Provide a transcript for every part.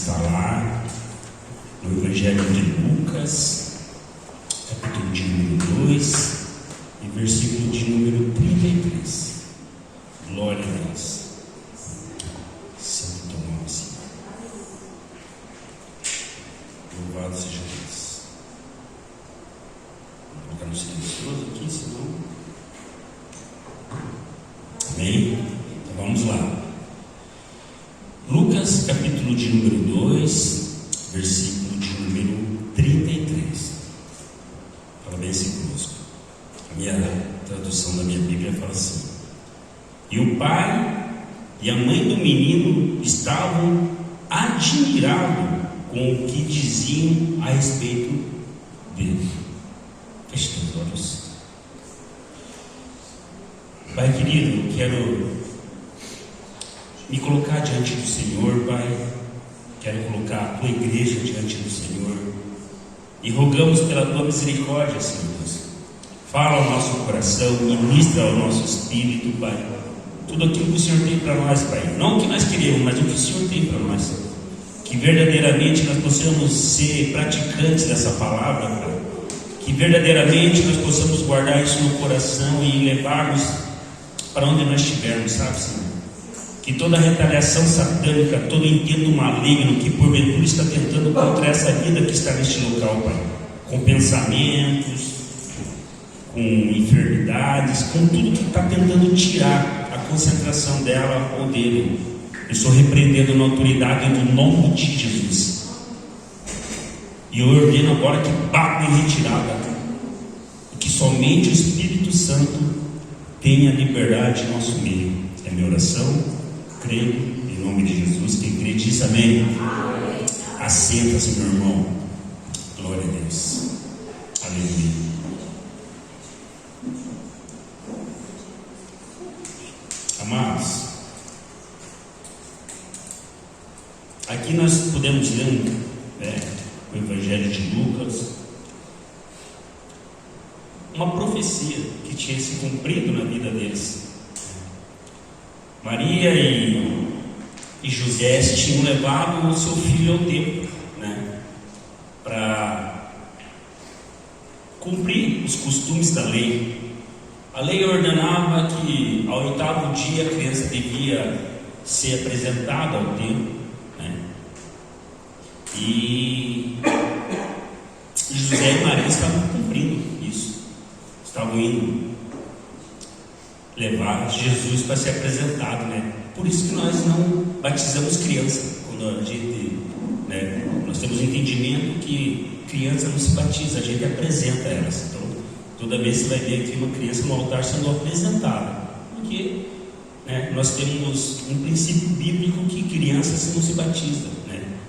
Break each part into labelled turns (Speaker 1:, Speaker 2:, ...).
Speaker 1: está lá no Evangelho de Lucas, capítulo de número 2 e versículo de número 33. Glória a Deus. Santo Tomás. Louvado seja Deus. Vou colocar no silencioso aqui, senão. Amém? Então vamos lá. Lucas, capítulo de número 2, versículo de número 33. Fala bem assim conosco. A minha tradução da minha Bíblia fala assim: e o pai e a mãe do menino estavam admirados com o que diziam a respeito dele. Feche os olhos. Pai querido, eu quero me colocar diante do Senhor, Pai. Quero colocar a tua igreja diante do Senhor e rogamos pela tua misericórdia, Senhor Deus. Fala ao nosso coração, ministra ao nosso espírito, Pai, tudo aquilo que o Senhor tem para nós, Pai. Não o que nós queremos, mas o que o Senhor tem para nós. Que verdadeiramente nós possamos ser praticantes dessa palavra, Pai. Que verdadeiramente nós possamos guardar isso no coração e levarmos para onde nós estivermos, sabe, Senhor? Que toda retaliação satânica, todo intento maligno que porventura está tentando contra essa vida que está neste local, Pai, com pensamentos, com enfermidades, com tudo que está tentando tirar a concentração dela ou dele, eu estou repreendendo na autoridade do nome de Jesus. E eu ordeno agora que bata em retirada, e que somente o Espírito Santo tenha liberdade em nosso meio. É minha oração, creio em nome de Jesus. Quem crê diz amém. Assenta-se, meu irmão. Glória a Deus. Aleluia. Amados, aqui nós podemos ler o Evangelho de Lucas, uma profecia que tinha se cumprido na vida deles. Maria e José tinham levado o seu filho ao templo, para cumprir os costumes da lei. A lei ordenava que ao 8º dia a criança devia ser apresentada ao templo, E José e Maria estavam cumprindo isso, estavam indo levar Jesus para ser apresentado, Por isso que nós não batizamos criança. Quando a gente, nós temos um entendimento que criança não se batiza, a gente apresenta elas. Então, toda vez você vai ver aqui uma criança no altar sendo apresentada, porque nós temos um princípio bíblico que criança não se batiza,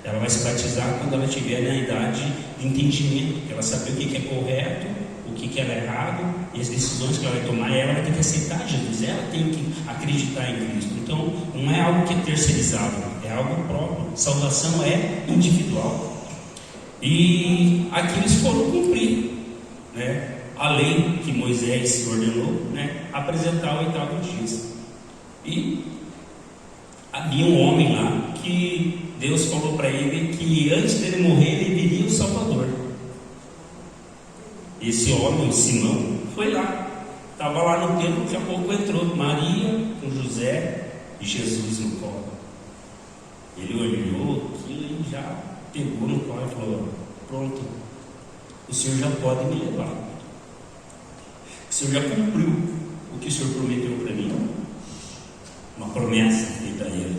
Speaker 1: Ela vai se batizar quando ela tiver na idade de entendimento, ela saber o que é correto, o que é errado, e as decisões que ela vai tomar, ela vai ter que aceitar Jesus, ela tem que acreditar em Cristo. Então, não é algo que é terceirizado, é algo próprio. Salvação é individual. E aqui eles foram cumprir, a lei que Moisés ordenou, apresentar o 8º dia. E havia um homem lá que Deus falou para ele que antes dele morrer ele viria o Salvador. Esse homem, Simão, foi lá, estava lá no templo. Daqui a pouco entrou Maria com José e Jesus no colo. Ele olhou aquilo e já pegou no colo e falou: pronto, o Senhor já pode me levar, o Senhor já cumpriu o que o Senhor prometeu para mim, uma promessa feita a ele.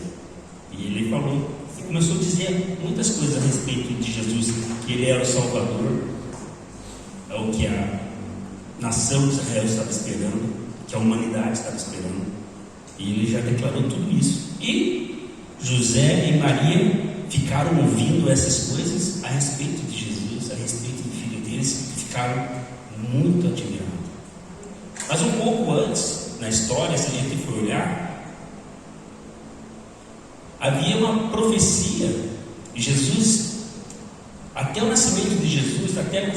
Speaker 1: E ele falou, e começou a dizer muitas coisas a respeito de Jesus, que ele era o Salvador, é o que a nação de Israel estava esperando, que a humanidade estava esperando. E ele já declarou tudo isso. E José e Maria ficaram ouvindo essas coisas a respeito de Jesus, a respeito do filho deles, e ficaram muito admirados. Mas um pouco antes, na história, se a gente for olhar, havia uma profecia de Jesus, até o nascimento de Jesus, até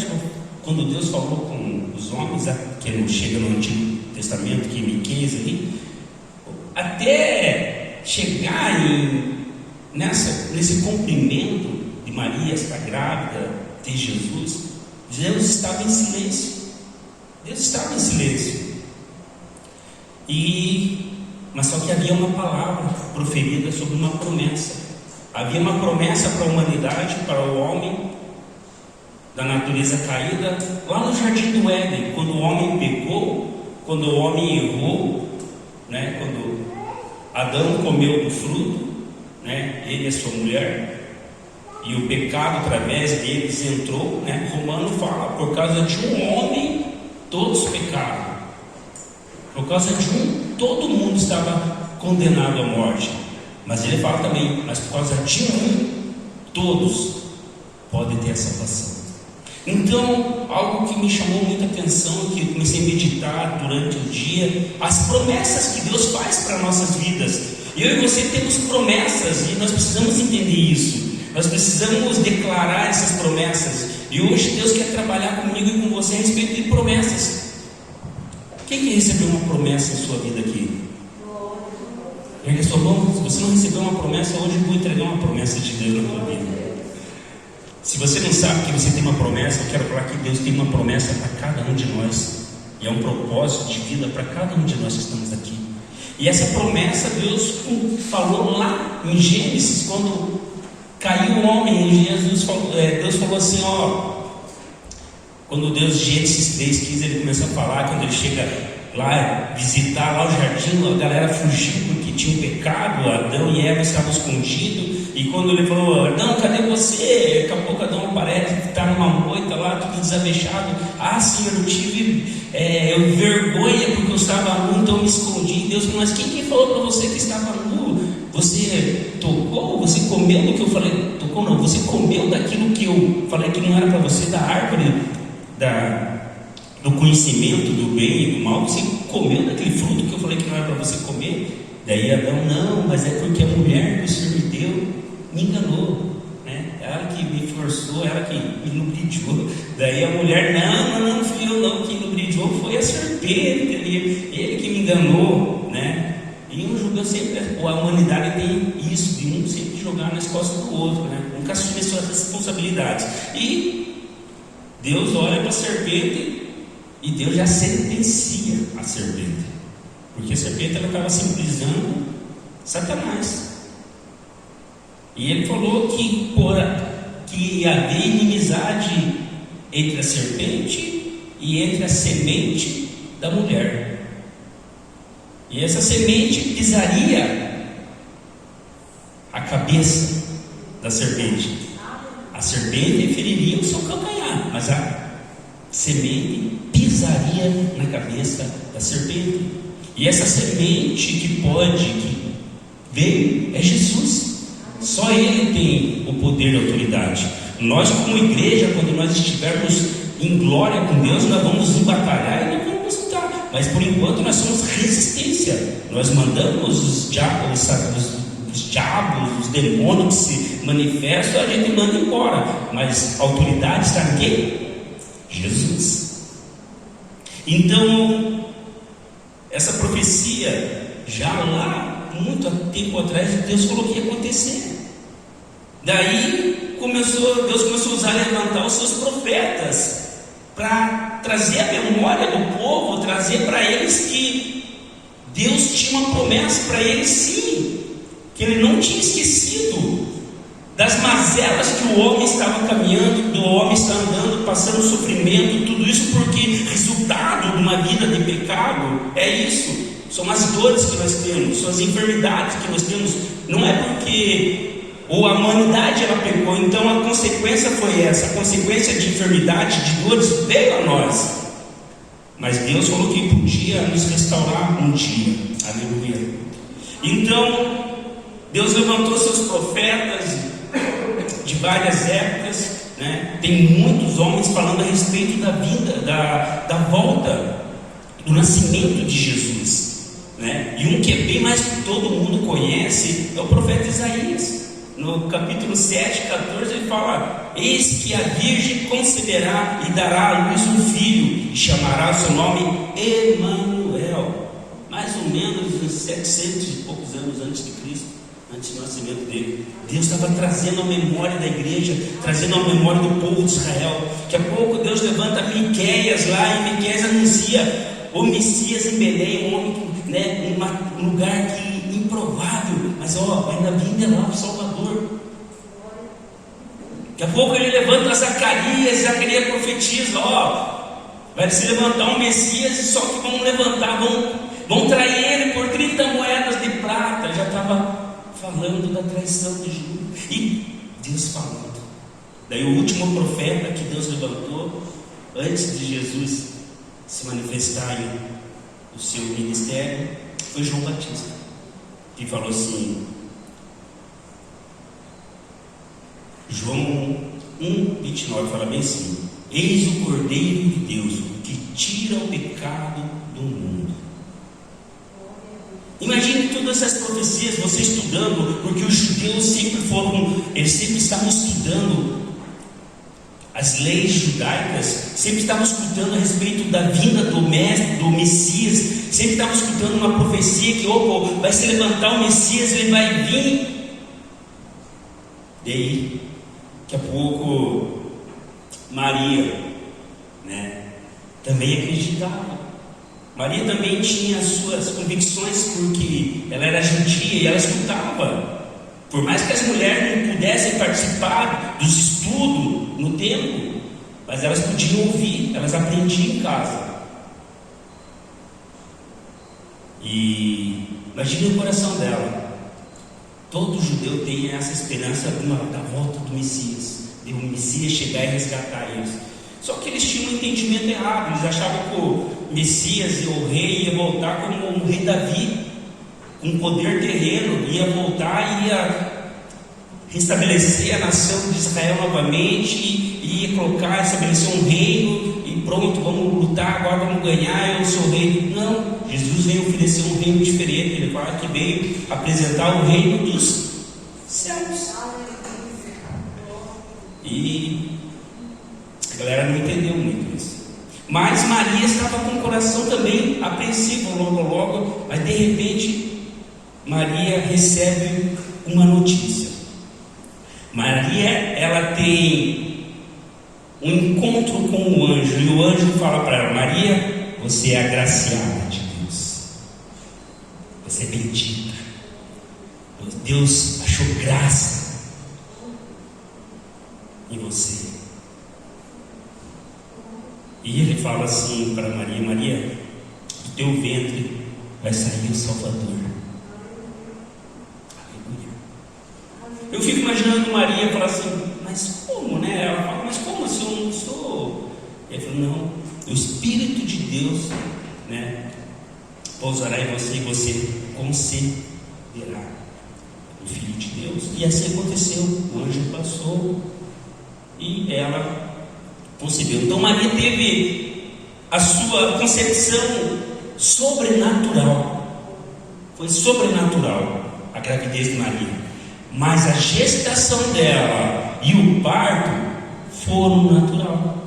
Speaker 1: quando Deus falou com os homens, que não chega no Antigo Testamento, que é Miqueias ali, até chegar nesse cumprimento de Maria estar grávida de Jesus, Deus estava em silêncio. Deus estava em silêncio. Mas só que havia uma palavra proferida sobre uma promessa. Havia uma promessa para a humanidade, para o homem da natureza caída, lá no jardim do Éden, quando o homem pecou, quando o homem errou, quando Adão comeu do fruto, ele e a sua mulher, e o pecado através deles entrou, Romano fala, por causa de um homem todos pecaram. Por causa de todo mundo estava condenado à morte. Mas ele fala também, mas por causa de todos podem ter a salvação. Então, algo que me chamou muita atenção, que eu comecei a meditar durante o dia, as promessas que Deus faz para nossas vidas. Eu e você temos promessas e nós precisamos entender isso. Nós precisamos declarar essas promessas. E hoje Deus quer trabalhar comigo e com você a respeito de promessas. Quem que recebeu uma promessa em sua vida aqui? Ergue a sua mão. Se você não recebeu uma promessa, hoje eu vou entregar uma promessa de Deus na sua vida. Se você não sabe que você tem uma promessa, eu quero falar que Deus tem uma promessa para cada um de nós. E é um propósito de vida para cada um de nós que estamos aqui. E essa promessa Deus falou lá em Gênesis, quando caiu o homem, Deus falou assim, quando Deus, Gênesis 3:15, ele começa a falar, quando ele chega lá, visitar lá o jardim, a galera fugiu porque tinha um pecado, Adão e Eva estavam escondidos, e quando ele falou, Adão, cadê você? Daqui a pouco Adão aparece, está numa moita lá, tudo desabeixado. Senhor, eu tive vergonha porque eu estava nu, então eu me escondi. Deus falou, mas quem falou para você que estava nu? Você tocou? Você comeu do que eu falei? Tocou não, você comeu daquilo que eu falei que não era para você, da árvore do conhecimento do bem e do mal. Você comeu daquele fruto que eu falei que não era para você comer? Daí Adão, não, mas é porque a mulher que o Senhor me deu me enganou, ela que me forçou, ela que me lubridiou. Daí a mulher, não fui eu não, quem lubridiou foi a serpente, ele que me enganou, E um julga sempre, a humanidade tem isso, de um sempre jogar nas costas do outro, Nunca assumir suas responsabilidades. E Deus olha para a serpente e Deus já sentencia a serpente, porque a serpente ela estava simbolizando Satanás. E ele falou que havia inimizade entre a serpente e entre a semente da mulher. E essa semente pisaria a cabeça da serpente. A serpente feriria o seu calcanhar, mas a semente pisaria na cabeça da serpente. E essa semente que veio é Jesus. Só Ele tem o poder e a autoridade. Nós como igreja, quando nós estivermos em glória com Deus, nós vamos batalhar e nós vamos lutar. Mas por enquanto nós somos resistência. Nós mandamos os diabos, os demônios que se manifestam, a gente manda embora. Mas a autoridade está em quem? Jesus. Então, essa profecia já lá muito tempo atrás, Deus falou que ia acontecer. Daí Deus começou a usar e levantar os seus profetas para trazer a memória do povo, trazer para eles que Deus tinha uma promessa para eles, sim, que Ele não tinha esquecido das mazelas que o homem estava caminhando, do homem está andando, passando sofrimento, tudo isso porque resultado de uma vida de pecado é isso. São as dores que nós temos, são as enfermidades que nós temos. Não é porque a humanidade ela pecou, então a consequência foi essa. A consequência de enfermidade, de dores veio a nós. Mas Deus falou que podia nos restaurar um dia. Aleluia. Então Deus levantou seus profetas de várias épocas, Tem muitos homens falando a respeito da vinda, da volta, do nascimento de Jesus. E um que é bem mais que todo mundo conhece é o profeta Isaías. No capítulo 7, 14, ele fala: eis que a virgem conceberá e dará à luz um filho, e chamará o seu nome Emanuel. Mais ou menos uns 700 e poucos anos antes de Cristo. antes do nascimento dele. Deus estava trazendo a memória da igreja, trazendo a memória do povo de Israel. Daqui a pouco Deus levanta Miqueias lá, e Miqueias anuncia o Messias em Belém, um homem, né, um lugar que improvável, mas ainda vinha lá o Salvador. Daqui a pouco ele levanta Zacarias profetiza, vai se levantar um Messias, só que vão levantar, vão trair ele por 30 moedas de prata. Já estava falando da traição de Judas, e Deus falando. Daí o último profeta que Deus levantou antes de Jesus se manifestar no seu ministério foi João Batista, que falou assim, João 1:29, fala bem assim: eis o Cordeiro de Deus que tira o pecado do mundo. Imagine todas essas profecias, você estudando, porque os judeus eles sempre estavam estudando as leis judaicas, sempre estavam escutando a respeito da vinda do Mestre, do Messias, sempre estavam escutando uma profecia que vai se levantar o Messias, ele vai vir. Daí, daqui a pouco, Maria, né, também acreditava. Maria também tinha as suas convicções, porque ela era judia e ela escutava. Por mais que as mulheres não pudessem participar dos estudos no templo, mas elas podiam ouvir, elas aprendiam em casa. E imagine o coração dela. Todo judeu tem essa esperança da volta do Messias, de um Messias chegar e resgatar eles. Só que eles tinham um entendimento errado. Eles achavam que o Messias, o rei, ia voltar como o rei Davi, com poder terreno, ia voltar e ia restabelecer a nação de Israel novamente, e ia estabelecer um reino, e pronto, vamos lutar, agora vamos ganhar, eu sou o rei. Não, Jesus veio oferecer um reino diferente. Ele fala que veio apresentar o reino dos céus. E a galera não entendeu muito isso. Mas Maria estava com o coração também apreensivo logo, mas de repente Maria recebe uma notícia. Maria, ela tem um encontro com o anjo, e o anjo fala para ela: Maria, você é agraciada de Deus, você é bendita, Deus achou graça em você. E ele fala assim para Maria: Maria, do teu ventre vai sair o Salvador. Aleluia. Eu fico imaginando Maria falar assim: mas como, né? Ela fala: mas como se eu não sou? Ele falou: não, o Espírito de Deus, né, pousará em você, e você conceberá o Filho de Deus. E assim aconteceu. O anjo passou e ela concebeu. Então Maria teve a sua concepção sobrenatural. Foi sobrenatural a gravidez de Maria. Mas a gestação dela e o parto foram natural.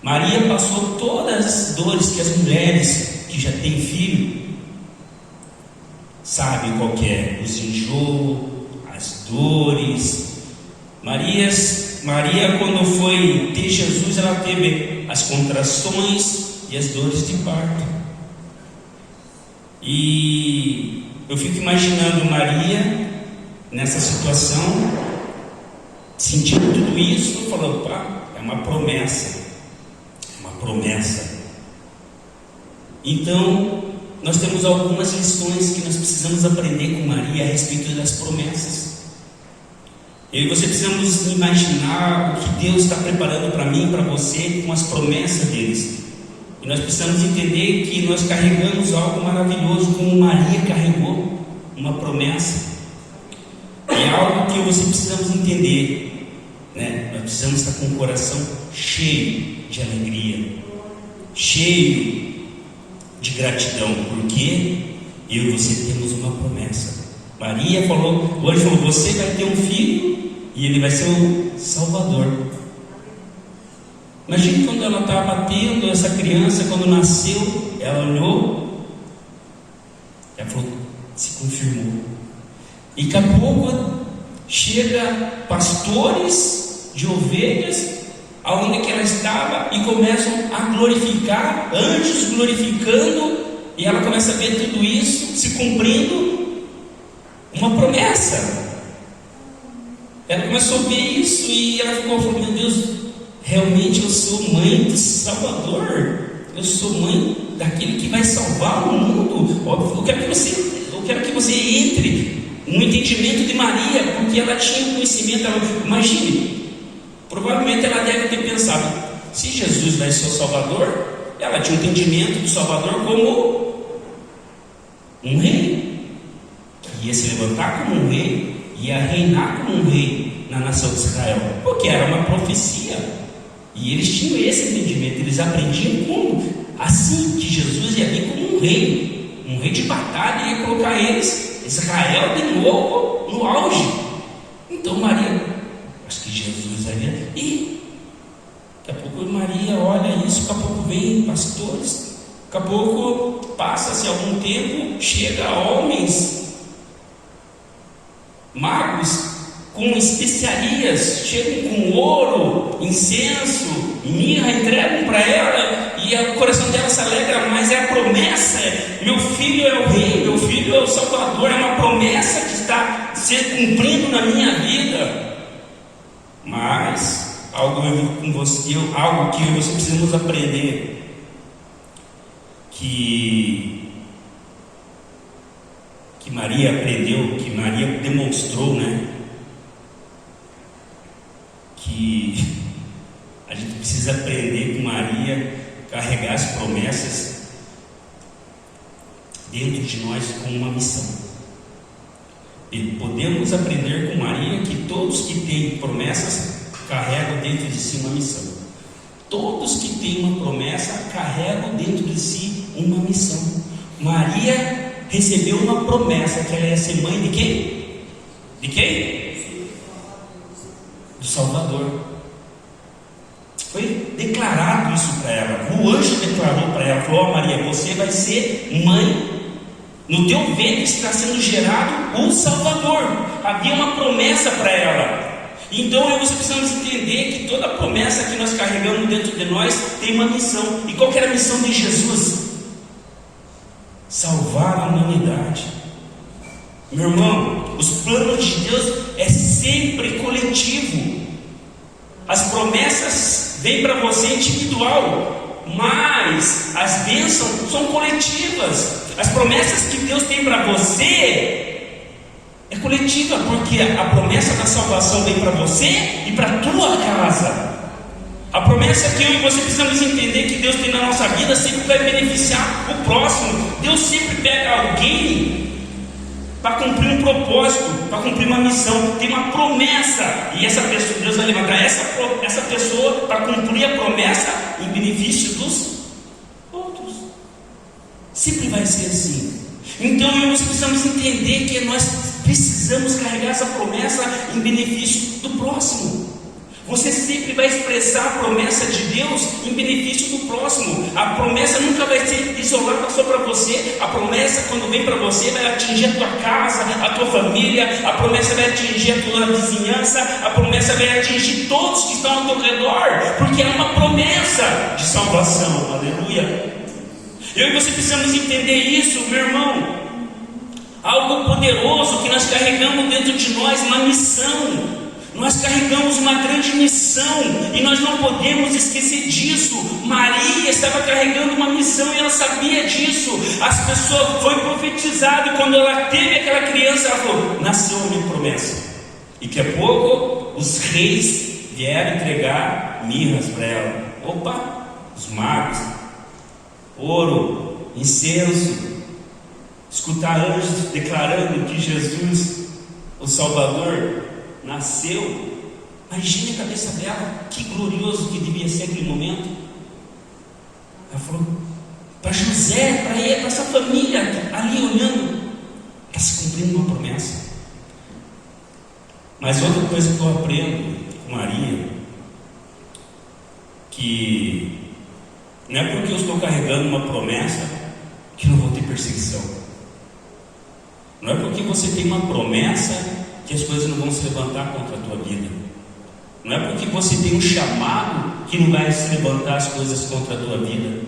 Speaker 1: Maria passou todas as dores que as mulheres que já têm filho sabem qual que é: os enjoos, as dores. Maria, quando foi ter Jesus, ela teve as contrações e as dores de parto. E eu fico imaginando Maria nessa situação, sentindo tudo isso, falando: pá, é uma promessa, é uma promessa. Então, nós temos algumas lições que nós precisamos aprender com Maria a respeito das promessas. Eu e você precisamos imaginar o que Deus está preparando para mim e para você com as promessas deles. E nós precisamos entender que nós carregamos algo maravilhoso, como Maria carregou uma promessa. É algo que você precisamos entender, né? Nós precisamos estar com o coração cheio de alegria, cheio de gratidão, porque eu e você temos uma promessa. Maria falou, o anjo falou: você vai ter um filho e ele vai ser o Salvador. Imagine quando ela estava tendo essa criança, quando nasceu, ela olhou, ela falou: se confirmou. E daqui a pouco chega pastores de ovelhas aonde que ela estava e começam a glorificar, anjos glorificando, e ela começa a ver tudo isso se cumprindo, uma promessa. Ela começou a ver isso e ela ficou falando: meu Deus, realmente eu sou mãe do Salvador, eu sou mãe daquele que vai salvar o mundo. Eu quero que você entre no entendimento de Maria, porque ela tinha conhecimento. Imagine, provavelmente ela deve ter pensado: se Jesus vai ser o Salvador, ela tinha um entendimento do Salvador como um rei, que ia se levantar como um rei, ia reinar como um rei na nação de Israel, porque era uma profecia, e eles tinham esse entendimento. Eles aprendiam como, assim, que Jesus ia vir como um rei de batalha, ia colocar Israel de novo no auge. Então Maria, acho que Jesus vai vir, e daqui a pouco Maria olha isso, daqui a pouco vem pastores, daqui a pouco passa-se algum tempo, chega homens magos com especiarias, chegam com ouro, incenso, mirra, entregam para ela, e o coração dela se alegra. Mas é a promessa: meu filho é o rei, meu filho é o Salvador, é uma promessa que está se cumprindo na minha vida. Mas algo que você precisamos aprender, que Maria aprendeu, que Maria demonstrou, né? Que a gente precisa aprender com Maria, carregar as promessas dentro de nós com uma missão. E podemos aprender com Maria que todos que têm promessas carregam dentro de si uma missão. Todos que têm uma promessa carregam dentro de si uma missão. Maria recebeu uma promessa que ela ia ser mãe de quem? De quem? Do Salvador. Foi declarado isso para ela. O anjo declarou para ela, falou: Maria, você vai ser mãe, no teu ventre está sendo gerado o Salvador. Havia uma promessa para ela. Então eu e você precisamos entender que toda promessa que nós carregamos dentro de nós tem uma missão. E qual que era a missão de Jesus? Salvar a humanidade. Meu irmão, os planos de Deus é sempre coletivo. As promessas vêm para você individual, mas as bênçãos são coletivas. As promessas que Deus tem para você é coletiva, porque a promessa da salvação vem para você e para a tua casa. A promessa que eu e você precisamos entender que Deus tem na nossa vida sempre vai beneficiar o próximo. Deus sempre pega alguém para cumprir um propósito, para cumprir uma missão. Tem uma promessa, e essa pessoa, Deus vai levantar essa pessoa para cumprir a promessa em benefício dos outros. Sempre vai ser assim. Então eu e você precisamos entender que nós precisamos carregar essa promessa em benefício do próximo. Você sempre vai expressar a promessa de Deus em benefício do próximo. A promessa nunca vai ser isolada só para você. A promessa, quando vem para você, vai atingir a tua casa, a tua família. A promessa vai atingir a tua vizinhança. A promessa vai atingir todos que estão ao teu redor, porque é uma promessa de salvação. Aleluia. Eu e você precisamos entender isso, meu irmão. Algo poderoso que nós carregamos dentro de nós, uma missão. Nós carregamos uma grande missão e nós não podemos esquecer disso. Maria estava carregando uma missão e ela sabia disso. As pessoas, foi profetizado, quando ela teve aquela criança, ela falou: nasceu a minha promessa. E daqui a pouco os reis vieram entregar mirras para ela. Opa, os magos, ouro, incenso, escutar anjos declarando que Jesus, o Salvador, nasceu. Imagine a cabeça dela, que glorioso que devia ser aquele momento. Ela falou para José, para ele, para essa família ali olhando, está se cumprindo uma promessa. Mas outra coisa que eu aprendo com Maria, que não é porque eu estou carregando uma promessa que não vou ter perseguição. Não é porque você tem uma promessa que as coisas não vão se levantar contra a tua vida. Não é porque você tem um chamado que não vai se levantar as coisas contra a tua vida.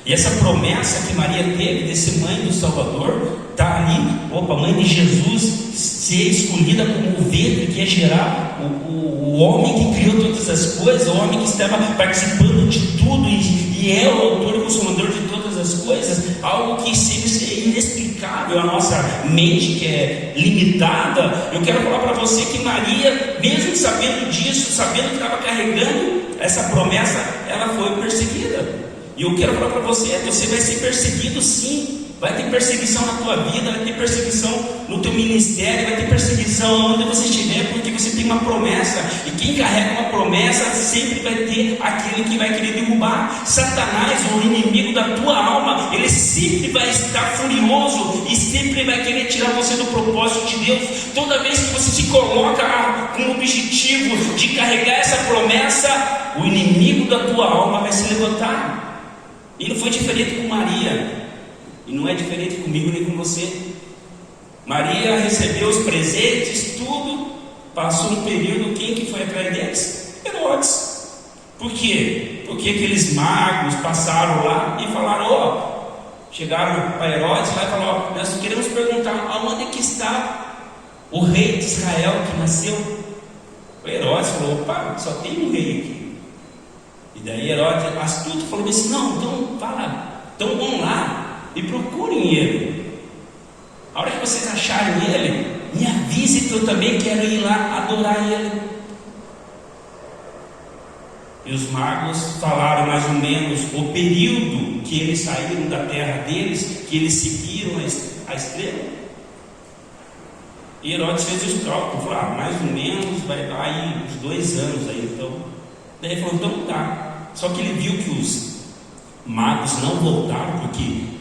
Speaker 1: E essa promessa que Maria teve desse mãe do Salvador está ali. Opa, mãe de Jesus ser escolhida como o ventre que ia gerar o homem que criou todas as coisas, o homem que estava participando de tudo e é o autor e consumador de todas as coisas, algo que seria inexplicável à nossa mente que é limitada. Eu quero falar para você que Maria, mesmo sabendo disso, sabendo que estava carregando essa promessa, ela foi perseguida. E eu quero falar para você, você vai ser perseguido sim. Vai ter perseguição na tua vida, vai ter perseguição no teu ministério, vai ter perseguição onde você estiver, porque você tem uma promessa. E quem carrega uma promessa sempre vai ter aquele que vai querer derrubar. Satanás, o inimigo da tua alma, ele sempre vai estar furioso e sempre vai querer tirar você do propósito de Deus. Toda vez que você se coloca com o objetivo de carregar essa promessa, o inimigo da tua alma vai se levantar. E não foi diferente com Maria. E não é diferente comigo nem com você. Maria recebeu os presentes, tudo. Passou um período, quem que foi atrás deles? Herodes. Por quê? Porque aqueles magos passaram lá e falaram, chegaram para Herodes lá e falaram, nós queremos perguntar, aonde que está o rei de Israel que nasceu? O Herodes falou, opa, só tem um rei aqui. E daí Herodes, astuto, falou assim, não, então fala, então vão lá e procurem ele. A hora que vocês acharem ele, me avise que eu também quero ir lá adorar ele. E os magos falaram mais ou menos o período que eles saíram da terra deles, que eles seguiram a estrela. E Herodes fez os cálculos, falou, mais ou menos vai dar aí uns 2 anos aí, então. Daí ele falou, então tá. Só que ele viu que os magos não voltaram, porque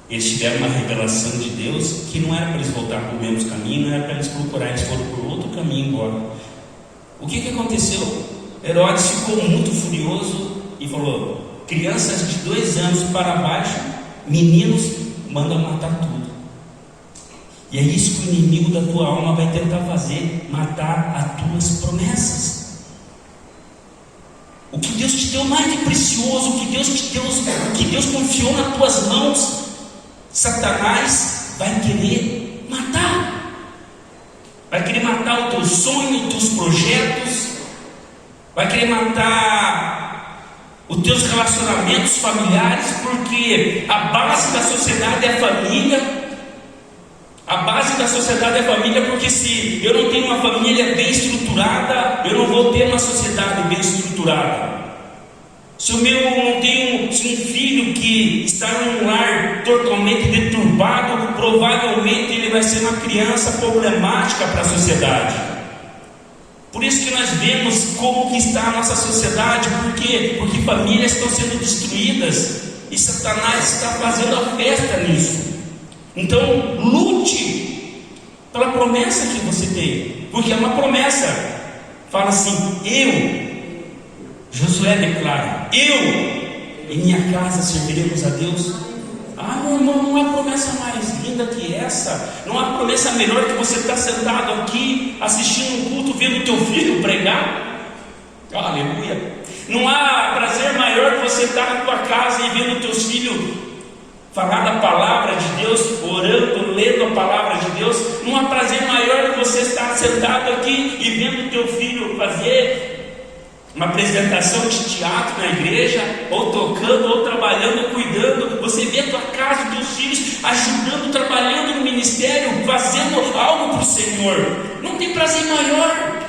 Speaker 1: eles tiveram uma revelação de Deus que não era para eles voltar para o mesmo caminho, não era para eles procurar, eles foram por outro caminho embora. O que aconteceu? Herodes ficou muito furioso e falou, crianças de 2 anos para baixo, meninos, mandam matar tudo. E é isso que o inimigo da tua alma vai tentar fazer, matar as tuas promessas. O que Deus te deu mais de precioso, o que Deus confiou nas tuas mãos, Satanás vai querer matar. Vai querer matar o teu sonho, os teus projetos, vai querer matar os teus relacionamentos familiares, porque a base da sociedade é a família. A base da sociedade é a família, porque se eu não tenho uma família bem estruturada, eu não vou ter uma sociedade bem estruturada. Se eu não tenho um filho que está num lar totalmente deturbado, provavelmente ele vai ser uma criança problemática para a sociedade. Por isso que nós vemos como que está a nossa sociedade. Por quê? Porque famílias estão sendo destruídas e Satanás está fazendo a festa nisso. Então lute pela promessa que você tem, porque é uma promessa. Fala assim, Josué declara, eu e minha casa serviremos a Deus. Meu irmão, não há promessa mais linda que essa. Não há promessa melhor que você estar sentado aqui assistindo um culto, vendo o teu filho pregar. Aleluia. Não há prazer maior que você estar na tua casa e vendo os teus filhos falar da palavra de Deus, orando, lendo a palavra de Deus. Não há prazer maior que você estar sentado aqui e vendo o teu filho fazer uma apresentação de teatro na igreja, ou tocando, ou trabalhando, ou cuidando. Você vê a tua casa, os teus filhos ajudando, trabalhando no ministério, fazendo algo para o Senhor. Não tem prazer maior,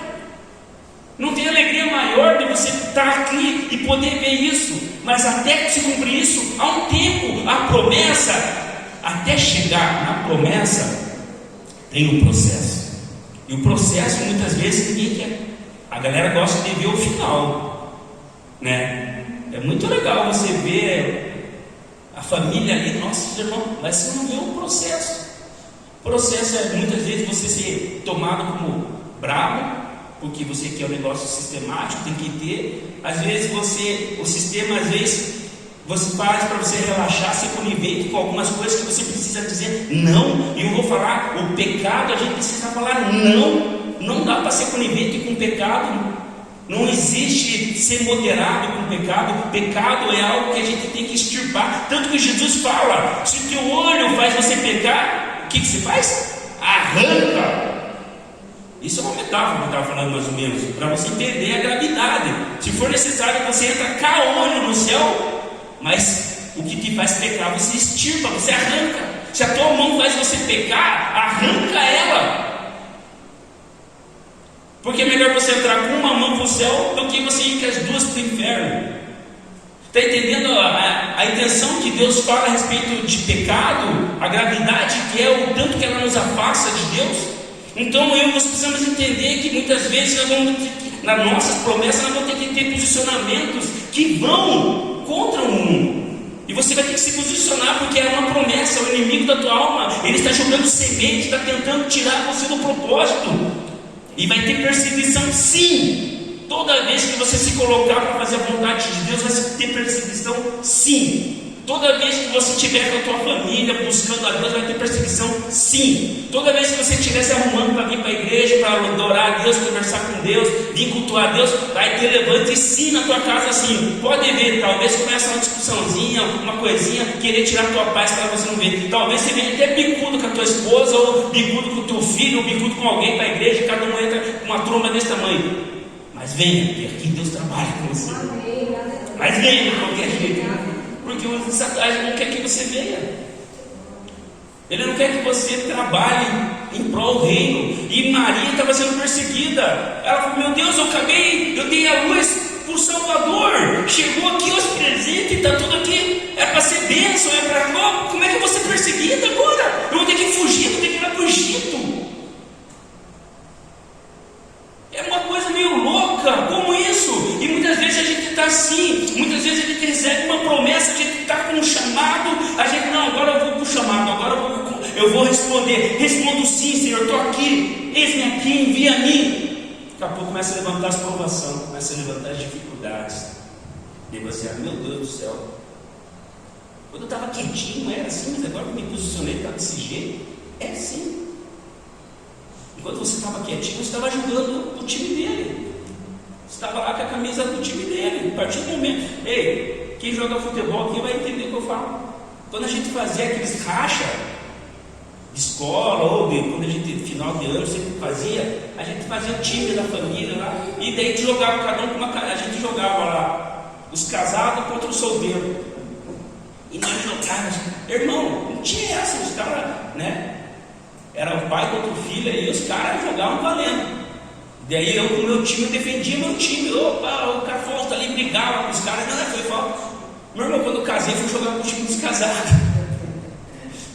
Speaker 1: não tem alegria maior de você estar aqui e poder ver isso. Mas até que se cumprir isso, há um tempo. A promessa, até chegar na promessa, tem um processo. E o processo muitas vezes ninguém quer. A galera gosta de ver o final, né? É muito legal você ver a família ali, nossa irmão, mas você não vê o processo. O processo é muitas vezes você ser tomado como bravo, porque você quer um negócio sistemático, tem que ter. Às vezes o sistema às vezes Você faz para você relaxar, ser conivente com algumas coisas que você precisa dizer não. E eu vou falar, o pecado a gente precisa falar não. Não dá para ser conivente com o pecado. Não existe ser moderado com o pecado. Pecado é algo que a gente tem que extirpar. Tanto que Jesus fala: se o teu olho faz você pecar, o que você faz? Arranca. Isso é uma metáfora que eu estava falando mais ou menos, para você entender a gravidade. Se for necessário, você entra caolho no céu, mas o que te faz pecar, você extirpa, você arranca. Se a tua mão faz você pecar, arranca ela. Porque é melhor você entrar com uma mão para o céu do que você ir com as duas para o inferno. Está entendendo a intenção que Deus fala a respeito de pecado? A gravidade que é, o tanto que ela nos afasta de Deus? Então nós precisamos entender que muitas vezes nas nossas promessas nós vamos ter que ter posicionamentos que vão contra o mundo. E você vai ter que se posicionar, porque é uma promessa. O inimigo da tua alma, ele está jogando semente, está tentando tirar você do propósito. E vai ter perseguição, sim. Toda vez que você se colocar para fazer a vontade de Deus, vai ter perseguição, sim. Toda vez que você estiver com a tua família buscando a Deus, vai ter perseguição, sim. Toda vez que você estiver se arrumando para vir para a igreja, para adorar a Deus, conversar com Deus, vir cultuar a Deus, vai ter levante, sim, na tua casa, assim. Pode ver, talvez comece uma discussãozinha, uma coisinha, querer tirar a tua paz para você não ver. Talvez você venha até bicudo com a tua esposa, ou bicudo com o teu filho, ou bicudo com alguém para a igreja, cada um entra com uma tromba desse tamanho. Mas venha, porque aqui Deus trabalha com você. Mas venha de qualquer jeito. Porque o Satanás não quer que você venha. Ele não quer que você trabalhe em prol do reino. E Maria estava sendo perseguida. Ela falou: meu Deus, eu dei a luz para o Salvador. Chegou aqui os presentes, está tudo aqui. É para ser bênção, é para... Como é que eu vou ser perseguida agora? Eu vou ter que fugir, vou ter que ir lá para o Egito. É uma coisa meio louca, como isso? E muitas vezes a gente está assim, muitas vezes a gente recebe uma promessa, a gente está com um chamado, a gente, não, agora eu vou para o chamado, agora eu vou responder, respondo sim, Senhor, estou aqui, eis-me aqui, envia a mim. Daqui a pouco começa a levantar as provações, começa a levantar as dificuldades, e você, meu Deus do céu, quando eu estava quietinho era assim, mas agora que eu me posicionei, está desse jeito, é assim. Enquanto você estava quietinho, você estava jogando o time dele. Você estava lá com a camisa do time dele. A partir do momento, ei, quem joga futebol, quem vai entender o que eu falo? Quando a gente fazia aqueles racha de escola, ou quando a gente, final de ano, sempre fazia, a gente fazia o time da família lá, e daí a gente jogava cada um com uma cara, a gente jogava lá, os casados contra o solteiro. E nós jogávamos, irmão, não tinha essa, os caras, né? Era o pai contra o filho, aí os caras jogavam valendo. Daí eu com o meu time, eu defendia meu time. Opa, o cara falta ali, brigava com os caras. Não, foi falta. Meu irmão, quando eu casei, fui jogar com o time descasado.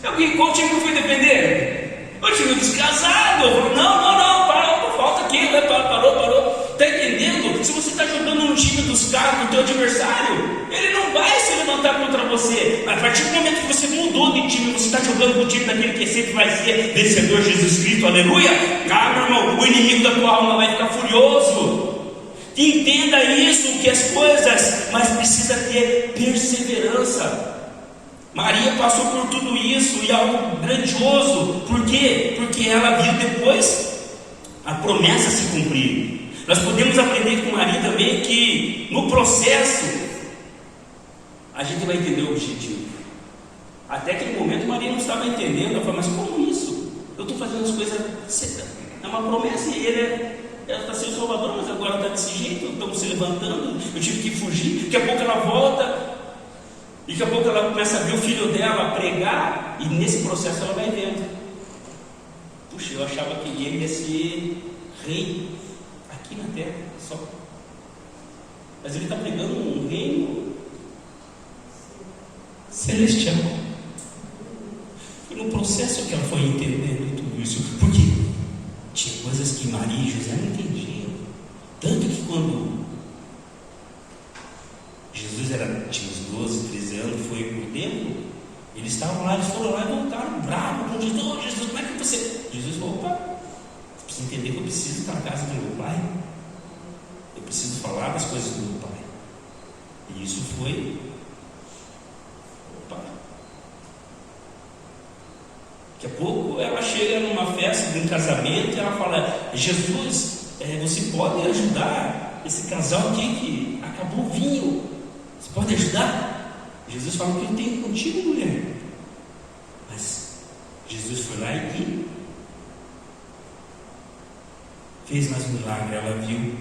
Speaker 1: Qual time que eu fui defender? O time descasado. Eu falei, não, parou, falta aqui, parou. Está entendendo? Se você está jogando no time dos caras, do teu adversário, ele não vai se levantar contra você. Mas a partir do momento que você mudou de time, você está jogando com o time daquele que sempre vai ser vencedor, Jesus Cristo, aleluia. Meu irmão, o inimigo da tua alma vai ficar furioso. Entenda isso, que as coisas, mas precisa ter perseverança. Maria passou por tudo isso e algo grandioso. Por quê? Porque ela viu depois a promessa se cumprir. Nós podemos aprender com Maria também que no processo a gente vai entender o objetivo. Até aquele momento Maria não estava entendendo. Ela falou, mas como isso? Eu estou fazendo as coisas, é uma promessa e ela está sendo Salvador, mas agora está desse jeito, estamos se levantando, eu tive que fugir. Daqui a pouco ela volta, e daqui a pouco ela começa a ver o filho dela pregar, e nesse processo ela vai vendo. Puxa, eu achava que ele ia ser rei aqui na terra, só. Mas ele está pregando um reino celestial. Foi no processo que ela foi entendendo tudo isso. Por quê? Tinha coisas que Maria e José não entendiam. Tanto que quando Jesus tinha uns 12, 13 anos, foi para o templo, eles estavam lá, eles foram lá e voltaram bravos com Jesus. Oh, Jesus, como é que você... Jesus falou, opa, você precisa entender que eu preciso estar na casa do meu pai. Eu preciso falar das coisas do meu pai. E isso foi Daqui a pouco ela chega numa festa de um casamento e ela fala: Jesus, você pode ajudar esse casal aqui que acabou o vinho? Você pode ajudar? Jesus fala: o que eu tenho contigo, mulher? Mas Jesus foi lá e fez mais um milagre. Ela viu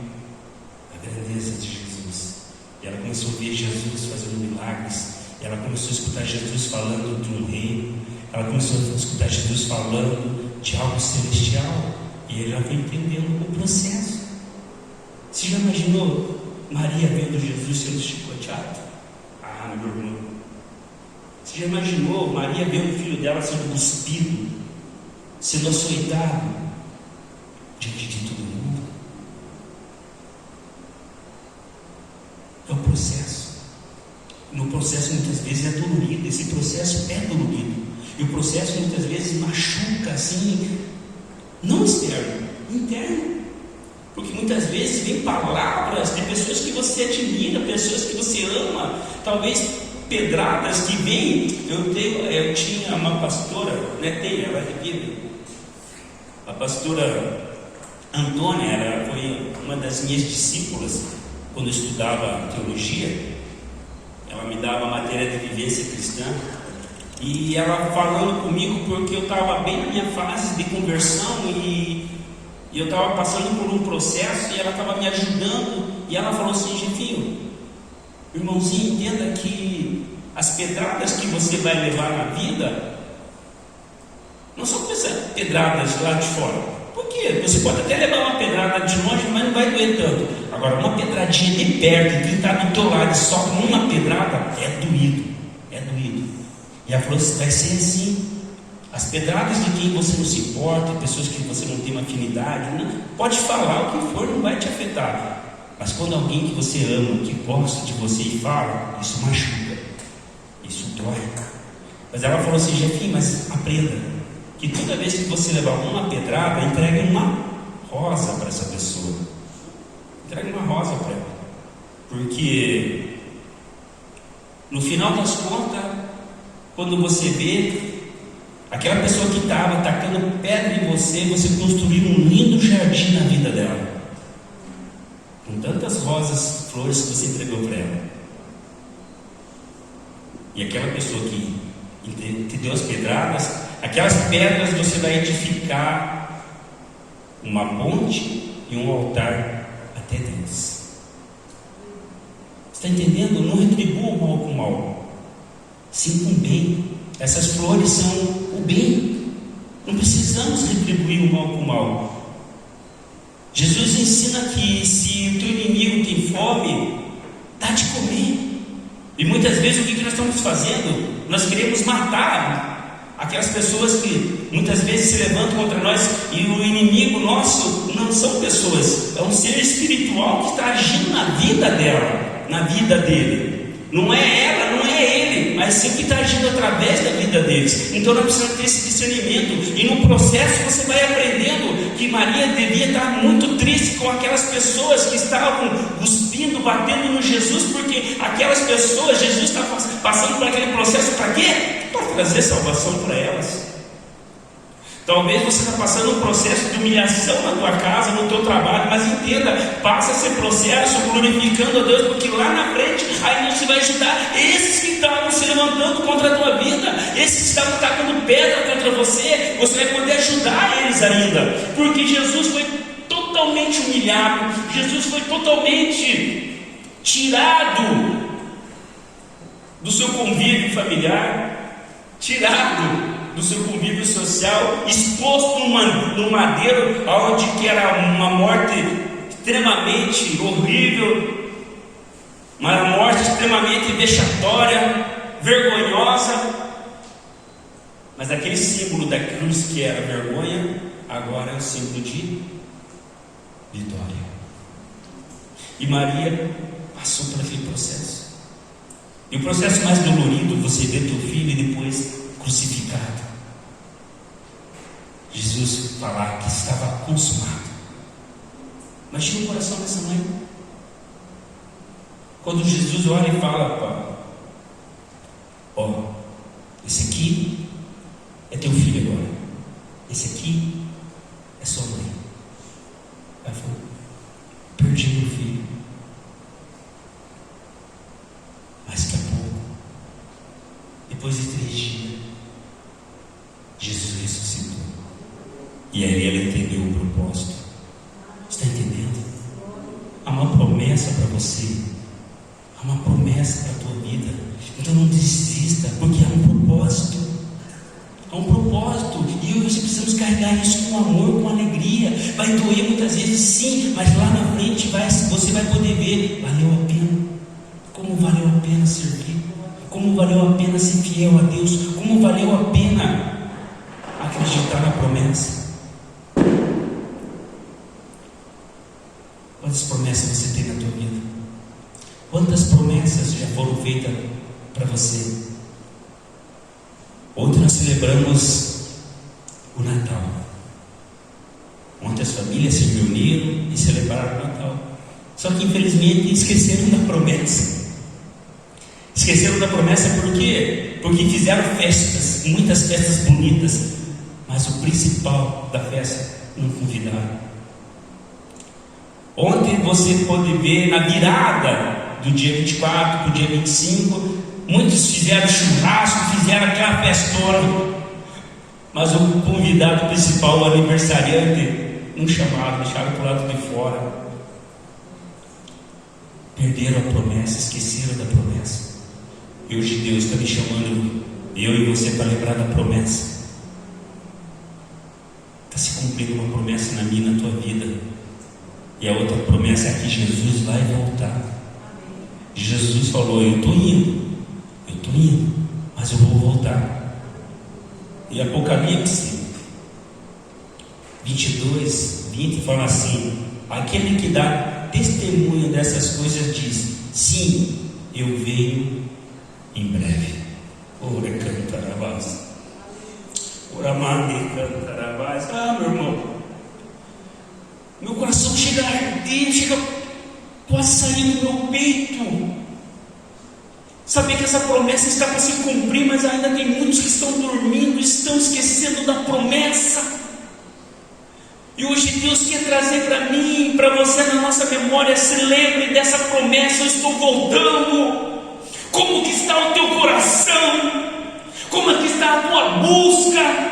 Speaker 1: a grandeza de Jesus. E ela começou a ver Jesus fazendo milagres. E ela começou a escutar Jesus falando de um reino. Ela começou a escutar Jesus falando de algo celestial. E ela foi entendendo o processo. Você já imaginou Maria vendo Jesus sendo chicoteado? Ah, meu irmão. Você já imaginou Maria vendo o filho dela sendo cuspido, sendo açoitado diante de todo mundo? É o processo. No processo muitas vezes é dolorido. Esse processo é dolorido. E o processo muitas vezes machuca assim, não externo, interno. Porque muitas vezes vem palavras de pessoas que você admira, pessoas que você ama, talvez pedradas que vêm. Eu tinha uma pastora, ela é viva, a pastora Antônia, ela foi uma das minhas discípulas quando eu estudava teologia. Ela me dava matéria de vivência cristã. E ela falando comigo, porque eu estava bem na minha fase de conversão e eu estava passando por um processo e ela estava me ajudando. E ela falou assim: Jefinho, irmãozinho, entenda que as pedradas que você vai levar na vida não são pedradas lá de fora. Por quê? Você pode até levar uma pedrada de longe, mas não vai doer tanto. Agora, uma pedradinha de perto, quem está do teu lado e sopra uma pedrada, é doído. É doído. E ela falou: vai ser assim. As pedradas de quem você não se importa, pessoas que você não tem uma afinidade, pode falar o que for, não vai te afetar. Mas quando alguém que você ama, que gosta de você e fala, isso machuca, isso dói. Mas ela falou assim: Jefinho, mas aprenda que toda vez que você levar uma pedrada, entregue uma rosa para essa pessoa. Entregue uma rosa para ela. Porque no final das contas, quando você vê aquela pessoa que estava tacando pedra em você, você construiu um lindo jardim na vida dela, com tantas rosas, flores que você entregou para ela. E aquela pessoa que te deu as pedradas, aquelas pedras você vai edificar uma ponte e um altar até Deus. Você está entendendo? Não retribua o mal com o mal, sim com o bem. Essas flores são o bem. Não precisamos retribuir o mal com o mal. Jesus ensina que se o teu inimigo tem fome, dá de comer. E muitas vezes o que nós estamos fazendo? Nós queremos matar aquelas pessoas que muitas vezes se levantam contra nós. E o inimigo nosso não são pessoas, é um ser espiritual que está agindo na vida dela, na vida dele. Não é ela, não é ele, mas sempre está agindo através da vida deles. Então nós precisamos ter esse discernimento. E no processo você vai aprendendo que Maria devia estar muito triste com aquelas pessoas que estavam cuspindo, batendo no Jesus, porque aquelas pessoas, Jesus está passando por aquele processo para quê? Para trazer salvação para elas. Talvez você está passando um processo de humilhação na tua casa, no teu trabalho, mas entenda, passa esse processo glorificando a Deus, porque lá na frente aí você vai ajudar esses que estavam se levantando contra a tua vida, esses que estavam tacando pedra contra você, você vai poder ajudar eles ainda, porque Jesus foi totalmente humilhado, Jesus foi totalmente tirado do seu convívio familiar, tirado do seu convívio social, exposto no madeiro, onde que era uma morte extremamente horrível, uma morte extremamente vexatória, vergonhosa. Mas aquele símbolo da cruz que era vergonha, agora é o símbolo de vitória. E Maria passou por aquele processo. E o processo mais dolorido, você vê teu filho e depois crucificado. Jesus falar que estava consumado. Imagina o coração dessa mãe. Quando Jesus olha e fala: ó, esse aqui é teu filho agora. Depois de 3 dias, Jesus ressuscitou. E aí ela entendeu o propósito. Está entendendo? Há uma promessa para você. Há uma promessa para a tua vida. Então não desista, porque há um propósito. Há um propósito. E nós precisamos carregar isso com amor, com alegria. Vai doer muitas vezes, sim, mas lá na frente você vai poder ver. Valeu a pena. Como valeu a pena servir. Como valeu a pena ser fiel a Deus. Como valeu a pena acreditar na promessa. Quantas promessas você tem na tua vida? Quantas promessas já foram feitas para você? Ontem nós celebramos o Natal. Ontem as famílias se reuniram e celebraram o Natal. Só que infelizmente esqueceram da promessa. Esqueceram da promessa por quê? Porque fizeram festas, muitas festas bonitas, mas o principal da festa não convidaram. Ontem você pode ver na virada do dia 24 para o dia 25, muitos fizeram churrasco, fizeram aquela festona, mas o convidado principal, o aniversariante, não chamaram, deixaram para o lado de fora. Perderam a promessa, esqueceram da promessa. E hoje Deus está me chamando, eu e você, para lembrar da promessa. Está se cumprindo uma promessa na minha, na tua vida. E a outra promessa é que Jesus vai voltar. Jesus falou: eu estou indo, mas eu vou voltar. E Apocalipse 22:20 fala assim: aquele que dá testemunho dessas coisas diz: sim, eu venho em breve. Ora cantarabás, ora mande cantarabás. Meu irmão, meu coração chega a arder, chega quase a sair do meu peito. Saber que essa promessa está para se cumprir, mas ainda tem muitos que estão dormindo, estão esquecendo da promessa. E hoje Deus quer trazer para mim, para você, na nossa memória, se lembre dessa promessa: eu estou voltando. Como que está o teu coração? Como é que está a tua busca?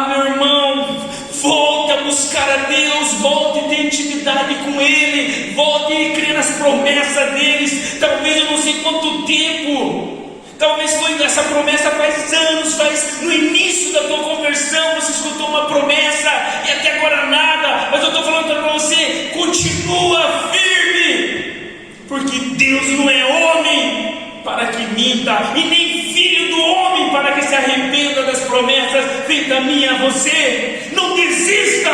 Speaker 1: Meu irmão, volte a buscar a Deus, volte a ter intimidade com Ele, volte a crer nas promessas deles. Talvez eu não sei quanto tempo, talvez foi essa promessa faz anos, no início da tua conversão você escutou uma promessa e até agora nada, mas eu estou falando para você: continua firme, porque Deus não é homem para que minta, e nem filho do homem para que se arrependa das promessas feitas a mim e a você. Não desista,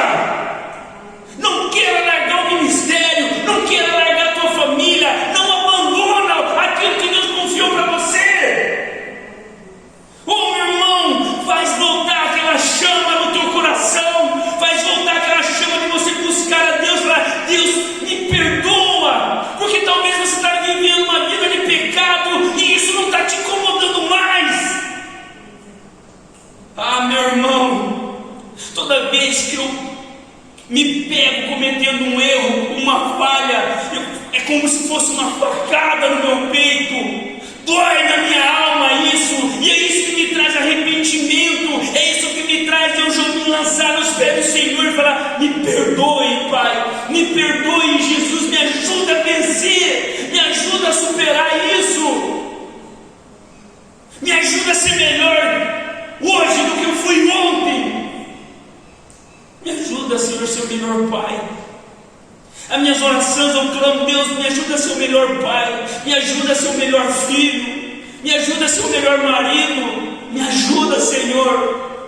Speaker 1: não queira largar o ministério, não queira largar a tua família, não abandona aquilo que Deus confiou para você. Meu irmão, faz voltar aquela chama no teu coração, faz voltar aquela chama de você buscar a Deus, falar: Deus, me perdoa, porque talvez você está vivendo uma vida de pecado e isso não está te incomodando mais. Meu irmão, toda vez que eu me pego cometendo um erro, uma falha, é como se fosse uma facada no meu peito, dói na minha alma isso, e é isso que me traz arrependimento, é isso que me traz eu já me lançar nos pés do Senhor e falar: me perdoe, Pai, me perdoe, Jesus, me ajuda a vencer, me ajuda a superar isso, me ajuda a ser melhor hoje do que eu fui ontem. Me ajuda, Senhor, a ser o melhor Pai. As minhas orações eu clamo: Deus, me ajuda a ser o melhor pai, me ajuda a ser o melhor filho, me ajuda a ser o melhor marido, me ajuda, Senhor,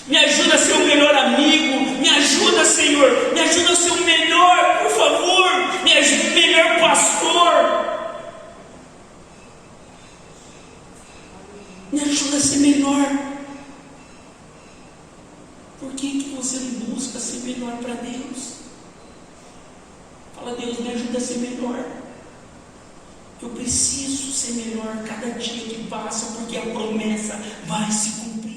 Speaker 1: me ajuda a ser o melhor amigo, me ajuda, Senhor, me ajuda a ser o melhor, por favor, me ajuda, o melhor pastor, me ajuda a ser melhor. Por que você não busca ser melhor para Deus? Fala: Deus, me ajuda a ser melhor. Eu preciso ser melhor cada dia que passa, porque a promessa vai se cumprir.